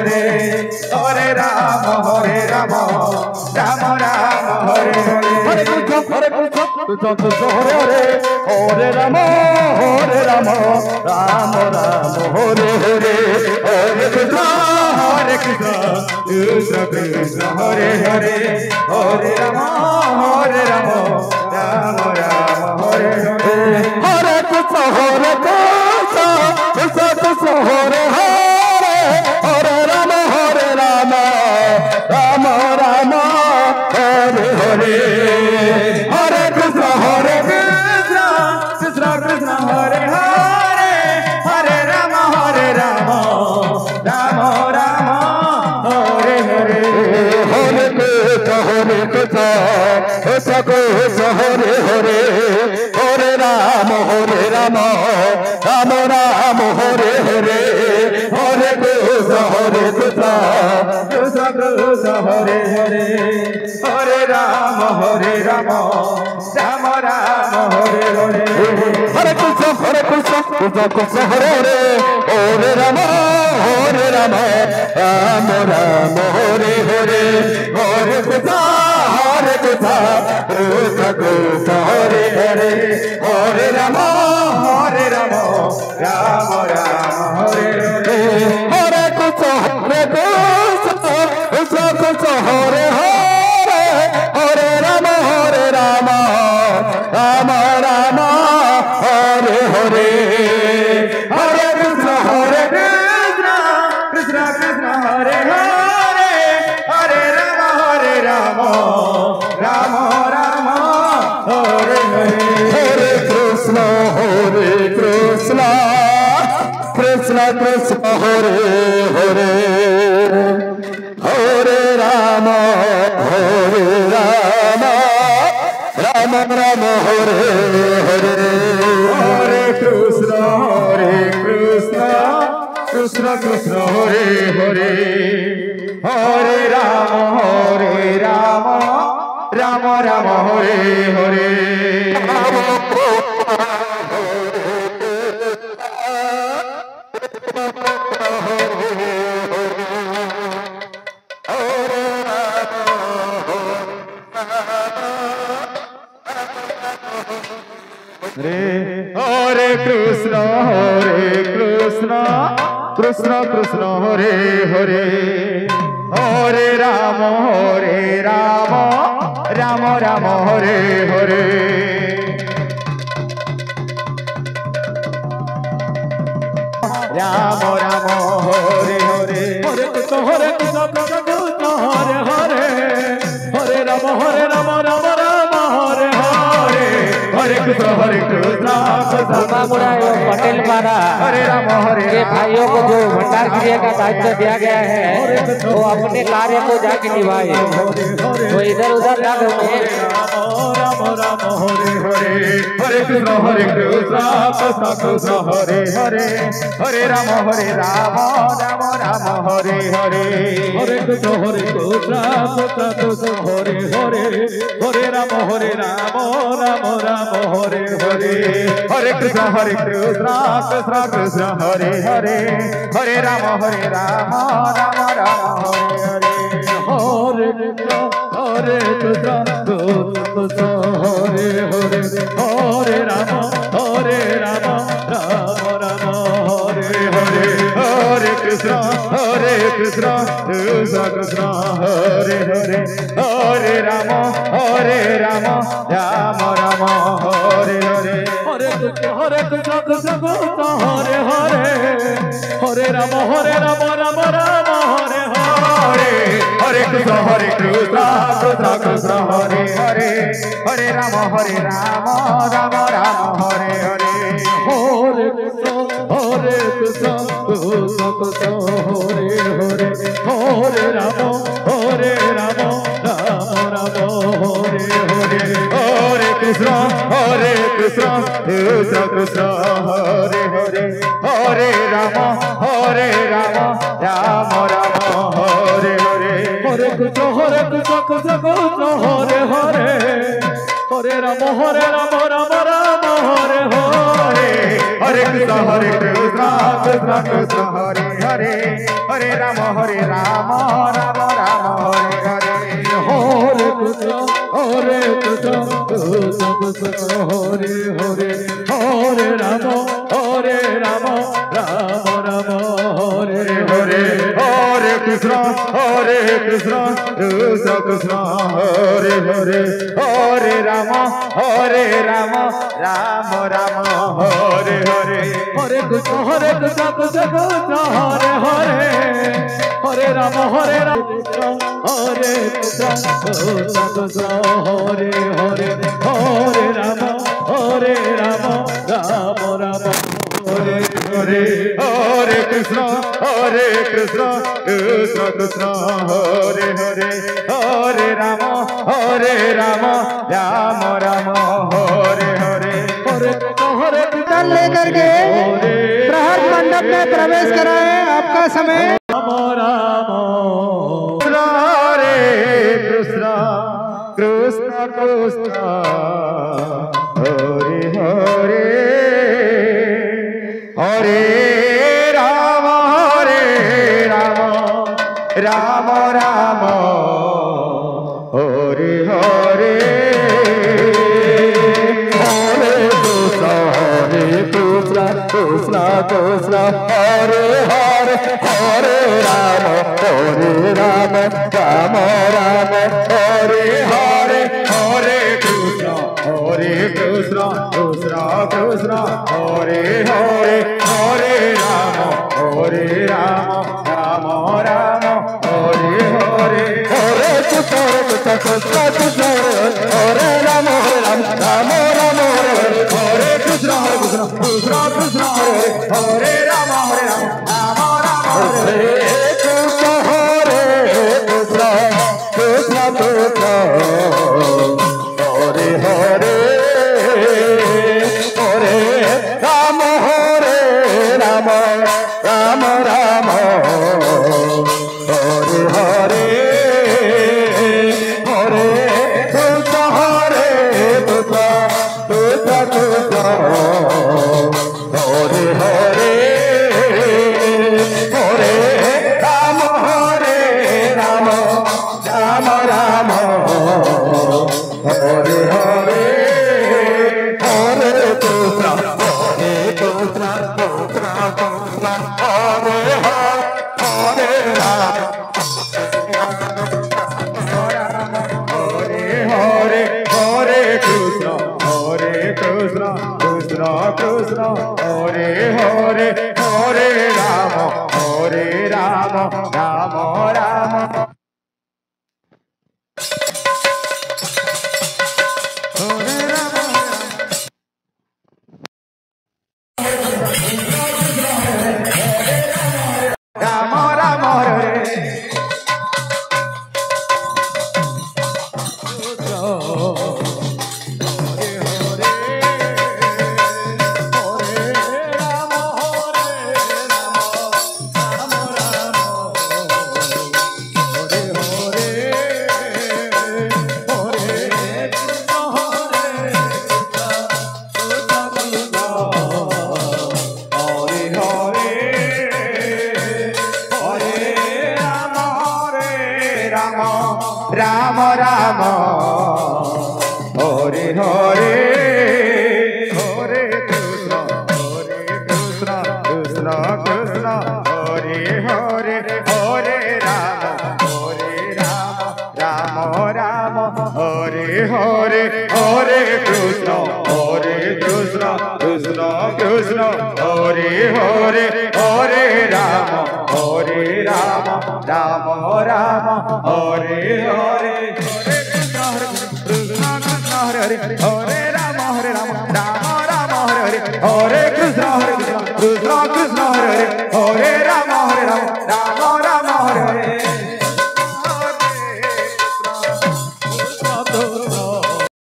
हरे हरे राम राम राम हरे हरे हरे कृष्ण कृष्ण कृष्ण हरे हरे हरे राम राम राम हरे हरे हरे कृष्ण कृष्ण कृष्ण हरे हरे हरे राम राम राम हरे हरे हरे कृष्ण कृष्ण कृष्ण हरे हरे हरे राम राम राम हरे हरे हरे कृष्ण कृष्ण कृष्ण हरे हरे हरे राम राम राम हरे हरे हरे कृष्ण कृष्ण हरे हरे हरे राम राम राम हरे हरे हरे कृष्ण कृष्ण कृष्ण हरे हरे हरे राम राम राम हरे हरे हरे कृष्ण कृष्ण कृष्ण हरे हरे हरे राम राम राम हरे हरे हरे कृष्ण कृष्ण कृष्ण हरे हरे हरे राम राम राम हरे हरे हरे कृष्ण कृष्ण हरे हरे हरे राम राम राम हरे हरे हरे कृष्ण कृष्ण कृष्ण हरे हरे हरे राम राम हरे हरे हरे कृष्ण कृष्ण कृष्ण हरे हरे हरे राम राम राम हरे हरे हरे कृष्ण कृष्ण कृष्ण हरे हरे हरे राम राम राम हरे हरे हरे कृष्ण कृष्ण कृष्ण हरे हरे हरे राम राम राम हरे हरे राम राम हरे हरे हरे कृष्ण कृष्ण कृष्ण हरे हरे हरे राम राम राम हरे हरे हरे कृष्ण पटेल द्वारा हरे राम के भाइयों को जो भंडार गृह का दायित्व दिया गया है वो अपने कार्य को जाके निभाए, वो इधर उधर ना घूमे। राम राम हरे हरे हरे कृष्ण कृष्ण हरे हरे हरे राम राम राम हरे हरे हरे कृष्ण कृष्ण हरे हरे हरे राम राम राम हरे हरे हरे कृष्ण कृष्ण कृष्ण हरे हरे हरे राम राम राम हरे हरे हरे कृष्ण कृष्ण हरे हरे हरे राम राम राम हरे हरे हरे कृष्ण कृष्ण कृष्ण हरे हरे हरे राम राम राम हरे हरे हरे कृष्ण कृष्ण कृष्ण हरे हरे हरे राम राम हरे हरे हरे कृष्ण कृष्ण कृष्ण हरे हरे हरे राम राम राम हरे हरे हरे कृष्ण कृष्ण कृष्ण हरे हरे हरे राम राम राम हरे हरे हरे कृष्ण कृष्ण कृष्ण हरे हरे हरे राम राम राम हरे हरे हरे कृष्ण कृष्ण कृष्ण हरे हरे हरे राम राम राम हरे हरे हरे कृष्ण कृष्ण कृष्ण हरे हरे हरे राम राम राम हरे हरे हरे कृष्ण कृष्ण हरे हरे हरे राम राम राम हरे हरे हरे कृष्ण कृष्ण कृष्ण हरे हरे हरे राम राम राम हरे हरे हरे कृष्ण कृष्ण कृष्ण हरे हरे हरे राम कृष्ण हरे कृष्ण कृष्ण हरे हरे हरे राम राम राम हरे हरे हरे कृष्ण कृष्ण कृष्ण हरे हरे हरे राम राम राम हरे हरे हरे कीर्तन लेकर के प्रहर मंडप में प्रवेश कराएं। आपका समय राम राम हरे कृष्ण कृष्ण कृष्ण हरे हरे हरे राम राम राम हरे हरे हरे कृष्ण कृष्ण कृष्ण हरे हरे हरे राम राम राम हरे हरे हरे कृष्ण कृष्ण कृष्ण हरे हरे हरे राम राम राम हरे हरे हरे कृष्ण कृष्ण कृष्ण हरे राम राम राम हरे कृष्ण कृष्ण कृष्ण हरे राम राम राम हरे कृष्ण कृष्ण कृष्ण हरे हरे हरे राम राम राम राम हरे हरे हरे कृष्ण कृष्ण कृष्ण हरे हरे हरे राम राम राम राम हरे हरे हरे कृष्ण कृष्ण हरे हरे राम हरे हरे कृष्ण कृष्ण कृष्ण हरे हरे हरे राम राम राम राम राम हरे राम राम हरे हरे हरे कृष्ण कृष्ण कृष्ण हरे हरे हरे राम राम राम हरे हरे हरे कृष्ण कृष्ण कृष्ण हरे हरे हरे राम राम राम हरे हरे हरे हरे राम राम राम हरे हरे हरे कृष्ण कृष्ण कृष्ण हरे हरे